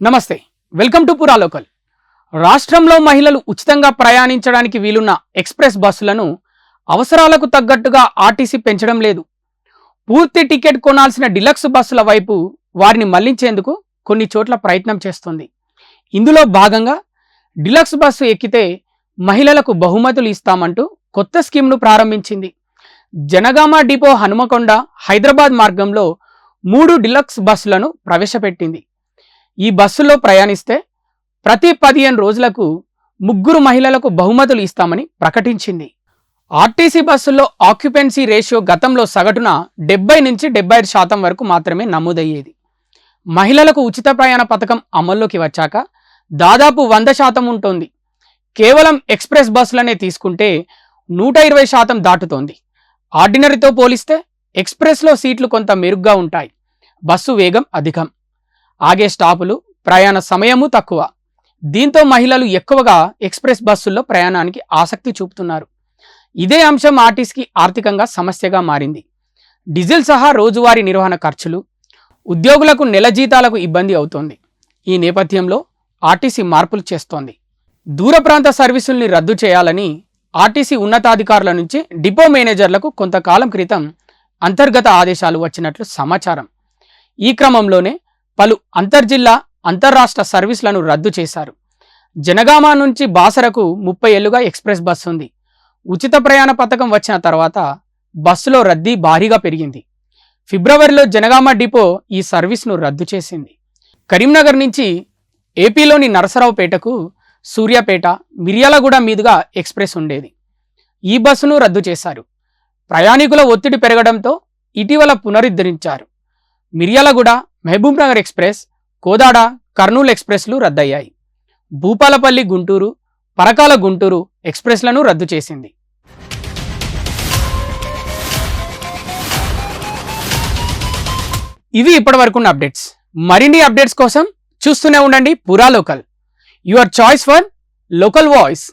నమస్తే, welcome to పురా local. రాష్ట్రంలో మహిళలు ఉచితంగా ప్రయాణించడానికి వీలున్న ఎక్స్ప్రెస్ బస్సులను అవసరాలకు తగ్గట్టుగా ఆర్టీసీ పెంచడం లేదు. పూర్తి టికెట్ కొనాల్సిన డిలక్స్ బస్సుల వైపు వారిని మళ్లించేందుకు కొన్ని చోట్ల ప్రయత్నం చేస్తుంది. ఇందులో భాగంగా డిలక్స్ బస్సు ఎక్కితే మహిళలకు బహుమతులు ఇస్తామంటూ కొత్త స్కీమ్ను ప్రారంభించింది. జనగామ డిపో హనుమకొండ హైదరాబాద్ మార్గంలో 3 డిలక్స్ బస్సులను ప్రవేశపెట్టింది. ఈ బస్సులో ప్రయాణిస్తే ప్రతి 15 రోజులకు 3 మహిళలకు బహుమతులు ఇస్తామని ప్రకటించింది. ఆర్టీసీ బస్సుల్లో ఆక్యుపెన్సీ రేషియో గతంలో సగటున 70 నుంచి 75% వరకు మాత్రమే నమోదయ్యేది. మహిళలకు ఉచిత ప్రయాణ పథకం అమల్లోకి వచ్చాక దాదాపు 100% ఉంటుంది. కేవలం ఎక్స్ప్రెస్ బస్సులనే తీసుకుంటే 120% దాటుతోంది. ఆర్డినరీతో పోలిస్తే ఎక్స్ప్రెస్లో సీట్లు కొంత మెరుగ్గా ఉంటాయి. బస్సు వేగం అధికం, ఆగే స్టాపులు, ప్రయాణ సమయము తక్కువ. దీంతో మహిళలు ఎక్కువగా ఎక్స్ప్రెస్ బస్సుల్లో ప్రయాణానికి ఆసక్తి చూపుతున్నారు. ఇదే అంశం ఆర్టీసీకి ఆర్థికంగా సమస్యగా మారింది. డీజిల్ సహా రోజువారీ నిర్వహణ ఖర్చులు, ఉద్యోగులకు నెల జీతాలకు ఇబ్బంది అవుతోంది. ఈ నేపథ్యంలో ఆర్టీసీ మార్పులు చేస్తోంది. దూర ప్రాంత సర్వీసుల్ని రద్దు చేయాలని ఆర్టీసీ ఉన్నతాధికారుల నుంచి డిపో మేనేజర్లకు కొంతకాలం క్రితం అంతర్గత ఆదేశాలు వచ్చినట్లు సమాచారం. ఈ క్రమంలోనే పలు అంతర్జిల్లా అంతర్రాష్ట్ర సర్వీసులను రద్దు చేశారు. జనగామ నుంచి బాసరకు 30 ఏళ్లుగా ఎక్స్ప్రెస్ బస్సు ఉంది. ఉచిత ప్రయాణ పథకం వచ్చిన తర్వాత బస్సులో రద్దీ భారీగా పెరిగింది. ఫిబ్రవరిలో జనగామ డిపో ఈ సర్వీస్ను రద్దు చేసింది. కరీంనగర్ నుంచి ఏపీలోని నరసరావుపేటకు సూర్యాపేట, మిర్యాలగూడ మీదుగా ఎక్స్ప్రెస్ ఉండేది. ఈ బస్సును రద్దు చేశారు. ప్రయాణికుల ఒత్తిడి పెరగడంతో ఇటీవల పునరుద్ధరించారు. మిర్యాలగూడ, మహబూబ్నగర్ ఎక్స్ప్రెస్, కోదాడ, కర్నూలు ఎక్స్ప్రెస్లు రద్దయ్యాయి. భూపాలపల్లి గుంటూరు, పరకాల గుంటూరు ఎక్స్ప్రెస్లను రద్దు చేసింది. ఇవి ఇప్పటివరకున్న అప్డేట్స్. మరిన్ని అప్డేట్స్ కోసం చూస్తూనే ఉండండి పురా local, your choice for local voice.